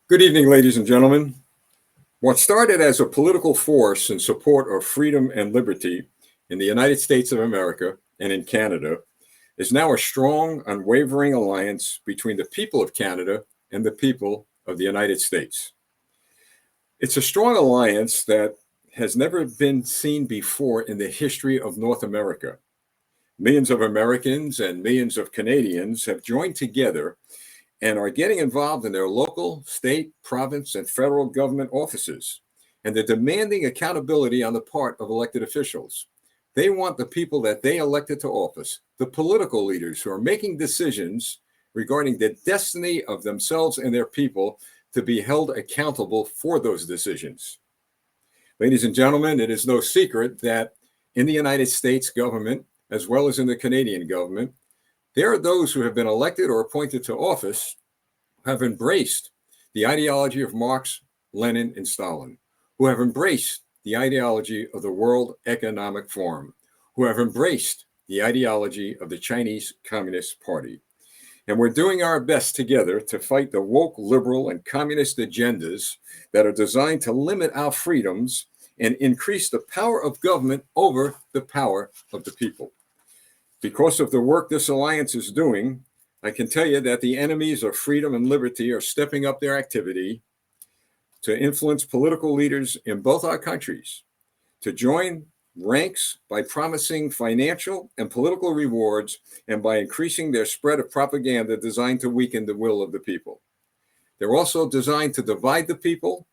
Good evening, ladies and gentlemen. What started as a political force in support of freedom and liberty in the United States of America and in Canada is now a strong, unwavering alliance between the people of Canada and the people of the United States. It's a strong alliance that has never been seen before in the history of North America. Millions of Americans and millions of Canadians have joined together and are getting involved in their local, state, province, and federal government offices. And they're demanding accountability on the part of elected officials. They want the people that they elected to office, the political leaders who are making decisions regarding the destiny of themselves and their people, to be held accountable for those decisions. Ladies and gentlemen, it is no secret that in the United States government, as well as in the Canadian government, there are those who have been elected or appointed to office who have embraced the ideology of Marx, Lenin, and Stalin, who have embraced the ideology of the World Economic Forum, who have embraced the ideology of the Chinese Communist Party. And we're doing our best together to fight the woke, liberal, and communist agendas that are designed to limit our freedoms and increase the power of government over the power of the people. Because of the work this alliance is doing, I can tell you that the enemies of freedom and liberty are stepping up their activity to influence political leaders in both our countries to join ranks by promising financial and political rewards and by increasing their spread of propaganda designed to weaken the will of the people. They're also designed to divide the people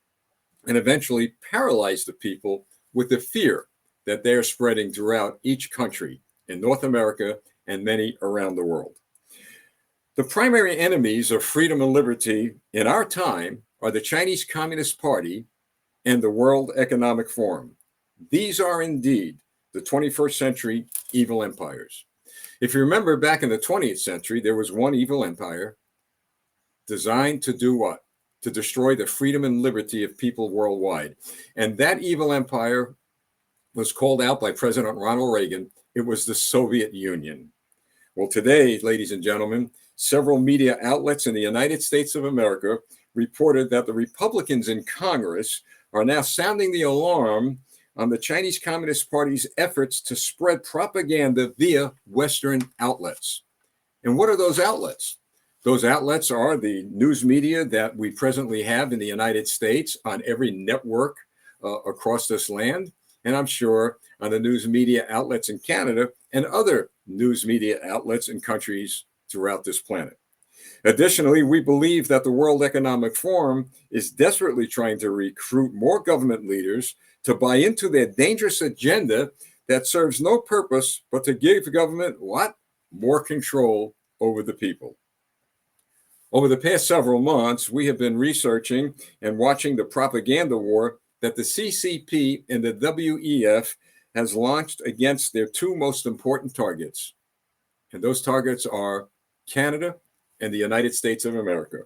and eventually paralyze the people with the fear that they're spreading throughout each country in North America and many around the world. The primary enemies of freedom and liberty in our time are the Chinese Communist Party and the World Economic Forum. These are indeed the 21st century evil empires. If you remember, back in the 20th century, there was one evil empire designed to do what? To destroy the freedom and liberty of people worldwide. And that evil empire was called out by President Ronald Reagan. It was the Soviet Union. Well, today, ladies and gentlemen, several media outlets in the United States of America reported that the Republicans in Congress are now sounding the alarm on the Chinese Communist Party's efforts to spread propaganda via Western outlets. And what are those outlets? Those outlets are the news media that we presently have in the United States on every network across this land, and I'm sure on the news media outlets in Canada and other news media outlets in countries throughout this planet. Additionally, we believe that the World Economic Forum is desperately trying to recruit more government leaders to buy into their dangerous agenda that serves no purpose but to give the government what? More control over the people. Over the past several months, we have been researching and watching the propaganda war that the CCP and the WEF has launched against their two most important targets. And those targets are Canada and the United States of America.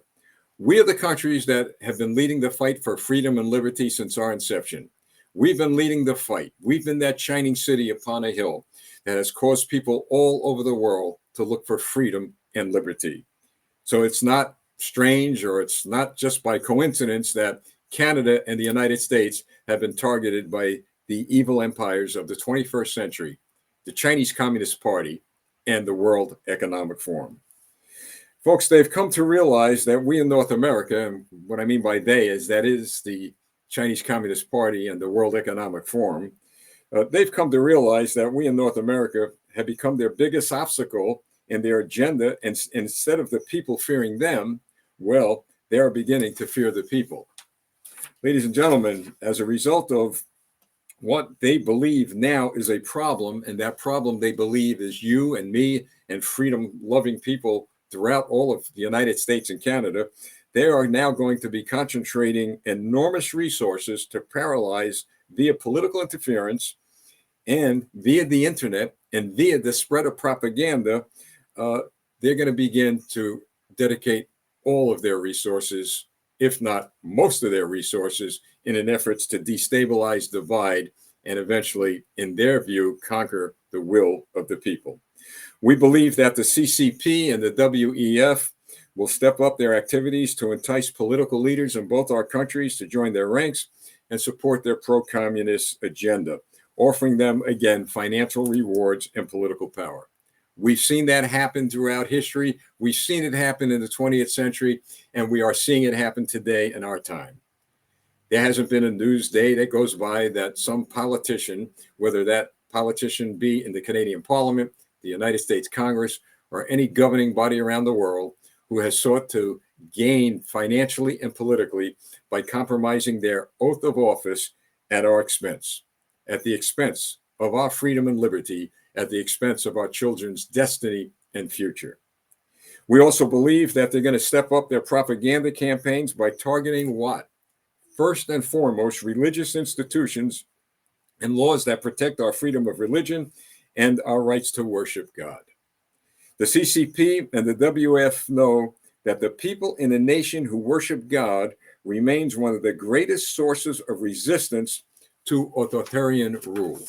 We are the countries that have been leading the fight for freedom and liberty since our inception. We've been leading the fight. We've been that shining city upon a hill that has caused people all over the world to look for freedom and liberty. So it's not strange, or it's not just by coincidence that Canada and the United States have been targeted by the evil empires of the 21st century, the Chinese Communist Party and the World Economic Forum. Folks, they've come to realize that we in North America, and what I mean by they is that is the Chinese Communist Party and the World Economic Forum, they've come to realize that we in North America have become their biggest obstacle in their agenda, and instead of the people fearing them, well, they are beginning to fear the people. Ladies and gentlemen, as a result of what they believe now is a problem, and that problem they believe is you and me and freedom-loving people throughout all of the United States and Canada, they are now going to be concentrating enormous resources to paralyze via political interference and via the internet and via the spread of propaganda. They're going to begin to dedicate all of their resources, if not most of their resources, in an effort to destabilize, divide, and eventually, in their view, conquer the will of the people. We believe that the CCP and the WEF will step up their activities to entice political leaders in both our countries to join their ranks and support their pro-communist agenda, offering them, again, financial rewards and political power. We've seen that happen throughout history. We've seen it happen in the 20th century, and we are seeing it happen today in our time. There hasn't been a news day that goes by that some politician, whether that politician be in the Canadian Parliament, the United States Congress, or any governing body around the world, who has sought to gain financially and politically by compromising their oath of office at our expense, at the expense of our freedom and liberty, at the expense of our children's destiny and future. We also believe that they're going to step up their propaganda campaigns by targeting what? First and foremost, religious institutions and laws that protect our freedom of religion and our rights to worship God. The CCP and the WEF know that the people in a nation who worship God remains one of the greatest sources of resistance to authoritarian rule.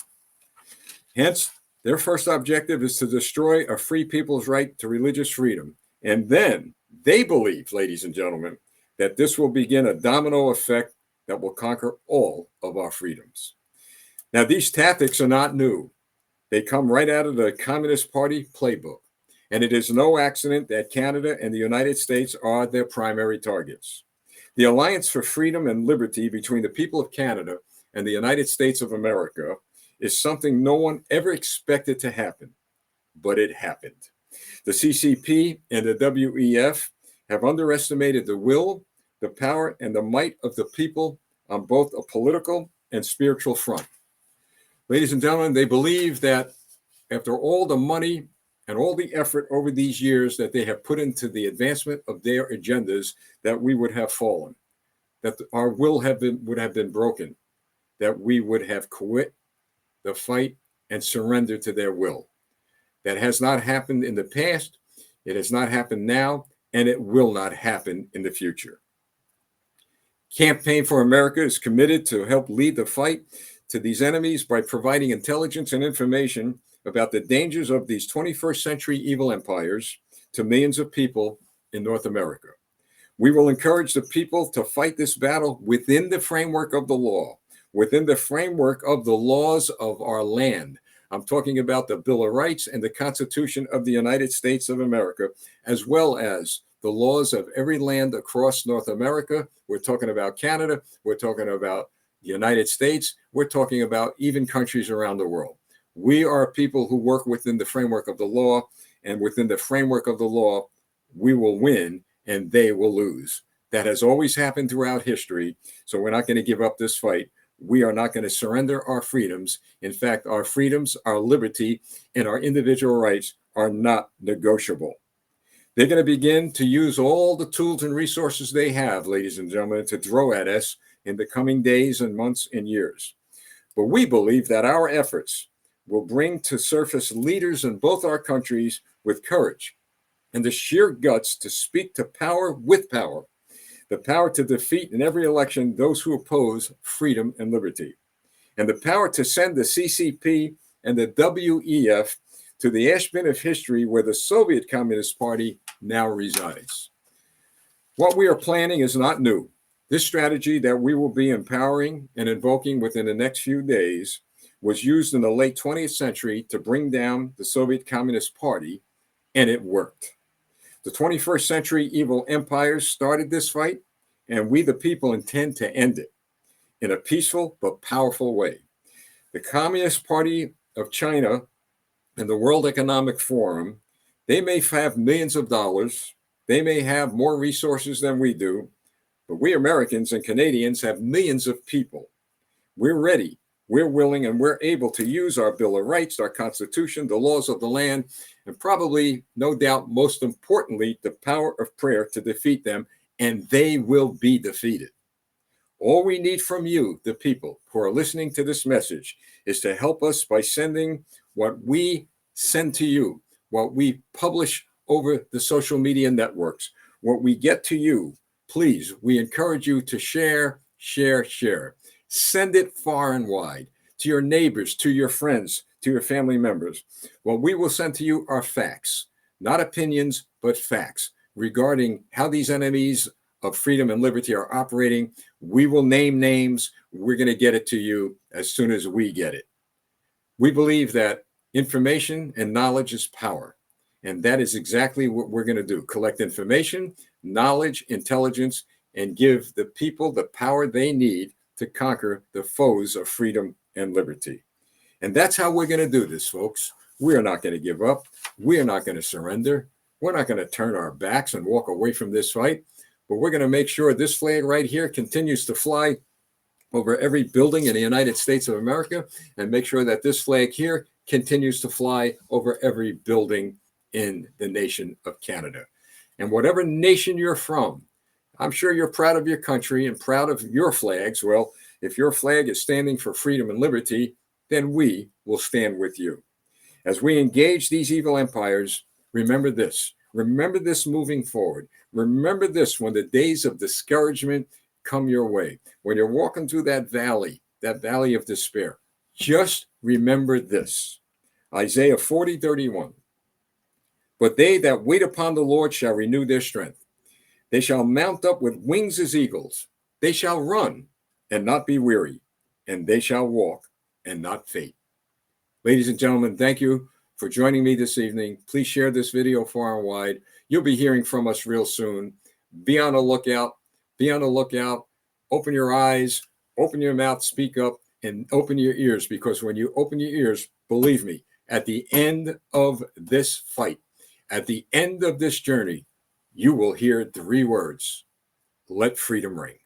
Hence, their first objective is to destroy a free people's right to religious freedom. And then they believe, ladies and gentlemen, that this will begin a domino effect that will conquer all of our freedoms. Now, these tactics are not new. They come right out of the Communist Party playbook. And it is no accident that Canada and the United States are their primary targets. The alliance for freedom and liberty between the people of Canada and the United States of America is something no one ever expected to happen, but it happened. The CCP and the WEF have underestimated the will, the power, and the might of the people on both a political and spiritual front. Ladies and gentlemen, they believe that after all the money and all the effort over these years that they have put into the advancement of their agendas, that we would have fallen, that our will would have been broken, that we would have quit the fight and surrendered to their will. That has not happened in the past, it has not happened now, and it will not happen in the future. Campaign for America is committed to help lead the fight to these enemies by providing intelligence and information about the dangers of these 21st century evil empires to millions of people in North America. We will encourage the people to fight this battle within the framework of the law, within the framework of the laws of our land. I'm talking about the Bill of Rights and the Constitution of the United States of America, as well as the laws of every land across North America. We're talking about Canada. We're talking about the United States. We're talking about even countries around the world. We are people who work within the framework of the law, and within the framework of the law, we will win and they will lose. That has always happened throughout history. So we're not going to give up this fight. We are not going to surrender our freedoms. In fact, our freedoms, our liberty, and our individual rights are not negotiable. They're going to begin to use all the tools and resources they have, ladies and gentlemen, to throw at us in the coming days and months and years. But we believe that our efforts will bring to surface leaders in both our countries with courage and the sheer guts to speak to power with power, the power to defeat in every election those who oppose freedom and liberty, and the power to send the CCP and the WEF to the ash bin of history where the Soviet Communist Party now resides. What we are planning is not new. This strategy that we will be empowering and invoking within the next few days was used in the late 20th century to bring down the Soviet Communist Party, and it worked. The 21st century evil empires started this fight, and we the people intend to end it in a peaceful but powerful way. The Communist Party of China and the World Economic Forum, they may have millions of dollars, they may have more resources than we do, but we Americans and Canadians have millions of people. We're ready. We're willing and we're able to use our Bill of Rights, our Constitution, the laws of the land, and probably, no doubt, most importantly, the power of prayer to defeat them, and they will be defeated. All we need from you, the people who are listening to this message, is to help us by sending what we send to you, what we publish over the social media networks, what we get to you. Please, we encourage you to share, share, share. Send it far and wide to your neighbors, to your friends, to your family members. What we will send to you are facts, not opinions, but facts. regarding how these enemies of freedom and liberty are operating, we will name names. We're going to get it to you as soon as we get it. We believe that information and knowledge is power. And that is exactly what we're going to do. Collect information, knowledge, intelligence, and give the people the power they need to conquer the foes of freedom and liberty. And that's how we're going to do this, folks. We are not going to give up. We are not going to surrender. We're not going to turn our backs and walk away from this fight. But we're going to make sure this flag right here continues to fly over every building in the United States of America, and make sure that this flag here continues to fly over every building in the nation of Canada. And whatever nation you're from, I'm sure you're proud of your country and proud of your flags. Well, if your flag is standing for freedom and liberty, then we will stand with you. As we engage these evil empires, remember this. Remember this moving forward. Remember this when the days of discouragement come your way. When you're walking through that valley of despair, just remember this. Isaiah 40:31. But they that wait upon the Lord shall renew their strength. They shall mount up with wings as eagles. They shall run and not be weary, and they shall walk and not faint. Ladies and gentlemen, thank you for joining me this evening. Please share this video far and wide. You'll be hearing from us real soon. Be on the lookout. Be on the lookout. Open your eyes, open your mouth, speak up, and open your ears, because when you open your ears, believe me, at the end of this fight, at the end of this journey, you will hear 3 words: let freedom ring.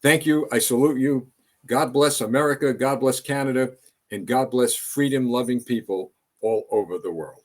Thank you. I salute you. God bless America. God bless Canada. And God bless freedom-loving people all over the world.